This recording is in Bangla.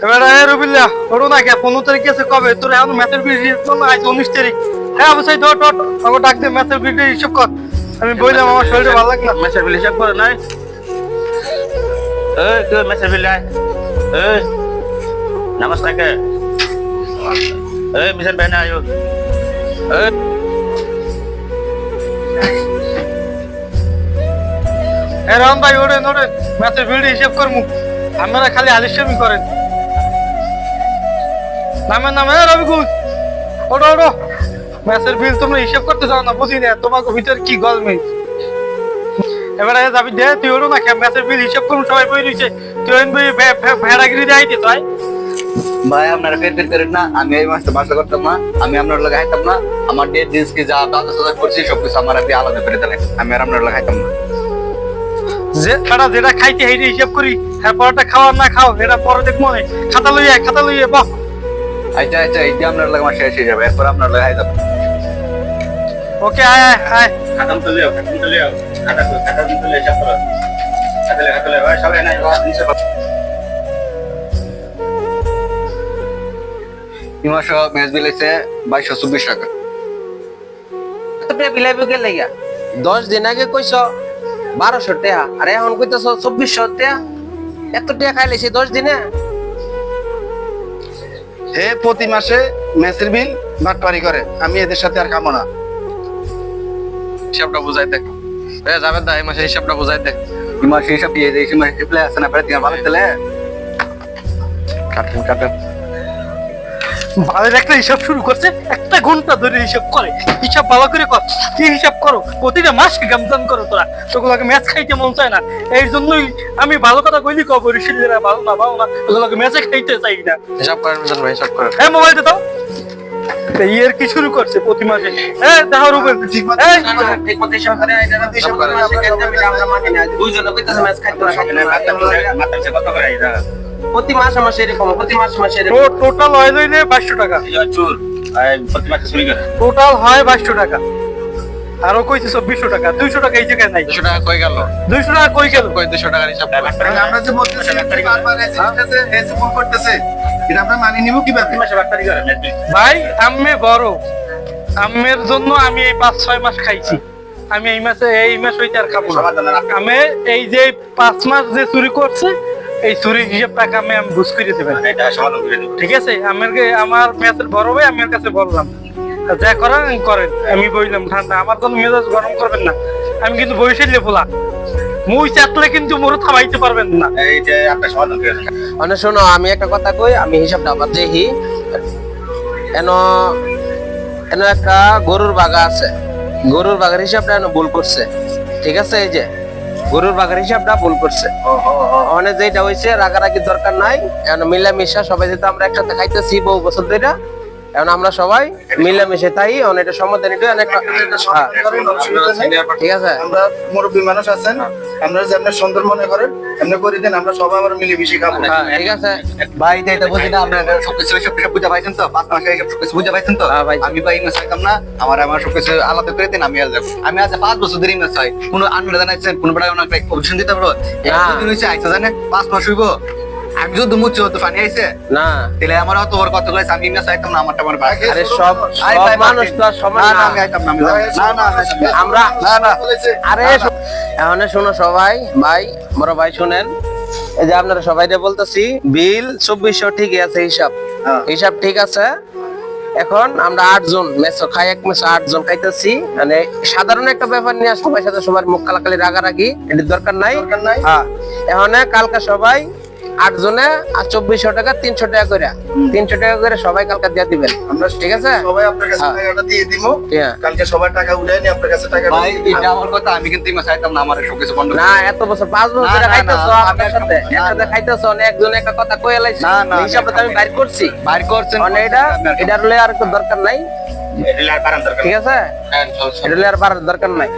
এবার রবিল্লা ওরও না কে 15 তারিখ আছে কবে তোর এখন ম্যাথের বিল না আজ 19 তারিখ হ্যাঁ অবশ্যই ধর ধর আমাকে ডাক দে ম্যাথের বিলটা হিসাব কর আমি বললাম আমার শরীরটা ভালো লাগে না ম্যাচের বিল হিসাব করে নাই এই তুই ম্যাচের বিল আয় এই নমস্কার কে এই মিশন বেনা আয়ো এই রাম ভাই ওড়েন ওড়েন ম্যাথের বিলটা হিসাব করমু আপনারা খালি আলিশামি করেন নামে নামে রবিকুল ওড়ো ওড়ো ম্যাথের বিল তোমরা হিসাব করতে চাও না বুঝি না তোমাকে ভিতর কি গলমে এবারে যাবি দে তুই ওড়ো না ম্যাথের বিল হিসাব করুন সবাই বই রইছে তুই ভেড়াগিরি দেয় দিত ভাই ভাই আপনারা ফের করেন না আমি এই মাসে বাসা করতাম না আমি আপনার লোক খাইতাম না আমার ডেট জিনিস কি যা দাদা সাদা করছি সবকিছু আমার আপনি আলাদা করে দিলেন আমি আর আপনার লোক খাইতাম না যে খাটা যেটা খাইতে হেইটা হিসাব করি হ্যাঁ পরোটা খাওয়া না খাও এটা পরে দেখবো না খাতা লইয়া বাহ আচ্ছা আচ্ছা এই যে আপনার লোক আমার শেষ হয়ে যাবে এরপর আপনার লোক খাইতাম ওকে আয় আয় আয় খাতাম তো লিও খাতা তো লিও হিসাব করো খাতা লে ভাই সবাই নাই হিসাব এই মাসে ম্যাচ বিল হয়েছে 2224 টাকা তোমরা বিলাইবে কে লাগা 10 দিন আগে কইছো 1200 টাকা আর এখন কইতাছো 2400 টাকা এত টাকা খাইলেছি 10 দিনে হে প্রতি মাসে ম্যাচের বিল বাটপারি করে আমি এদের সাথে আর কামো না হিসাবটা বুঝাই দেখ যাবেন দা এই মাসে হিসাবটা বুঝাই দেখ এই মাসে হিসাব দিয়ে এই মাসে রিপ্লাই আছে না পরে তুমি ভালো চলে কাটেন ভালো একটা হিসাব শুরু করছে একটা ঘন্টা ধরে হিসাব করে হিসাব ভালো করে কর কি হিসাব করো প্রতিটা মাসকে গামজান করো তোরা তোগুলোকে ম্যাচ খাইতে মন চায় না এই জন্যই আমি ভালো কথা কইলি কব ঋষিরা ভালো না ওগুলোকে ম্যাচে খাইতে চাই না হিসাব করেন মিজান ভাই হিসাব করেন হ্যাঁ মোবাইলটা দাও ইয়ার কি শুরু করছে প্রতি মাসে দেখো রুবেল ঠিক মতো ঠিক মতো হিসাব করে এটা হিসাব করে আমরা মানি না দুইজনে কইতাছে ম্যাচ খাইতে না মাতার কত করে এটা প্রতি মাসে মাসে এরকম প্রতি মাসে এরকম টোটাল হয় লইলে 2200 টাকা চুর প্রতি মাসে চুরি করে টোটাল হয় 2200 টাকা আরো কইছে 2400 টাকা 200 টাকা এই জায়গায় নাই 200 টাকা কই গেল 200 টাকা কই গেল কই 200 টাকার হিসাব আমরা যে বলতেছি বারবার এসে ফোন করতেছে এটা আমরা মানি নিব কিভাবে প্রতি মাসে বাটপারি করে ম্যাচ বিল ভাই আম্মে বড় আম্মের জন্য আমি এই 5-6 মাস খাইছি আমি এই মাস হইতে আর খাবো না আমি এই যে 5 মাস যে চুরি করছে এই চুরি হিসাব টাকা আমি বুঝ করে দেবেন এটা সমাধান করে দেব ঠিক আছে আমার ম্যাচের বড় ভাই আমার কাছে বললাম যা করেন করেন আমি বললাম ঠান্ডা আমার জন্য মেজাজ গরম করবেন না আমি কিন্তু বরিশালে ফোলা মুই চাটলে কিন্তু মোর থামাইতে পারবেন না এইটা একটা সমাধান করে দেব মানে শোনো আমি একটা কথা কই আমি হিসাবটা আবার দেখি এন এন একটা গরুর বাগা আছে গরুর বাগার হিসাবটা এন ভুল করছে ঠিক আছে এই যে গরুর বাগার হিসাবটা ভুল করছে মানে যেটা হইছে রাগারাগির দরকার নাই এখন মিলামিশা সবাই যেটা আমরা একসাথে খাইতেছি বহু বছর ধরে এখন আমরা সবাই মিলামিশে তাই অনেকটা সমাধান এটা অনেকটা ঠিক আছে আমরা মুরব্বী মানুষ আছেন আমরা যে আপনার সুন্দর মনে করেন এমনি করে দেন আমরা সবাই আমরা মিলে মিশে খাবো হ্যাঁ ঠিক আছে ভাই এটা বুঝি না আমরা সবকিছু সব বুঝা পাইছেন তো 5 মাস আগে সবকিছু বুঝা পাইছেন তো হ্যাঁ ভাই। আমি ভাই না চাইতাম না আমার সবকিছু আলাদা করে দেন আমি আর যাব আমি আজ 5 বছর ধরে না চাই কোনো আনন্দ জানাইছেন কোনো বড় অনেক অপশন দিতে পারো একদিন হইছে আইসা জানেন 5 মাস হইবো আমি যদি মুছে তো ফানি আইছে না তাহলে আমার তো ওর কত কইছে আমি না চাইতাম না আমারটা আমার ভাই আরে সব মানুষ তো আর সমান না না আমি আইতাম না আমি যাব না আমরা না আরে এখন শোনো সবাই ভাই বড় ভাই শুনেন এই যে আপনারা সবাই বলতেছি বিল 2400 ঠিক আছে হিসাব ঠিক আছে এখন আমরা 8 জন মেসো খাই এক মেসো 8 জন খাইতেছি মানে সাধারণ একটা ব্যাপার নিয়ে সবাই সাথে সবার মুখ কালাকালি রাগারাগি এর দরকার নাই হ্যাঁ এখন কালকে সবাই 8 জনে আর 2400 টাকা 300 টাকা করে 300 টাকা করে সবাই কালকে দিয়ে দিবেন আমরা ঠিক আছে সবাই আপনার কাছে টাকাটা দিয়ে দিব হ্যাঁ। কালকে সবাই টাকা উঠাই নি আপনার কাছে টাকা ভাই এটা আমার কথা আমি কিন্তু ইমা চাইতাম না আমার সবকিছু বন্ধ না এত বছর 5 বছর ধরে না, না, খাইতেছো না, আমাদের সাথে একসাথে খাইতেছো একজন একটা কথা কইয়া লাইছি না, না, হিসাবটা তো আমি বাইর করছি বাইর করছেন মানে এটা হলে আর একটু দরকার নাই এটা আর কারণ দরকার ঠিক আছে হ্যাঁ, এটা হলে আর বাড়ার দরকার নাই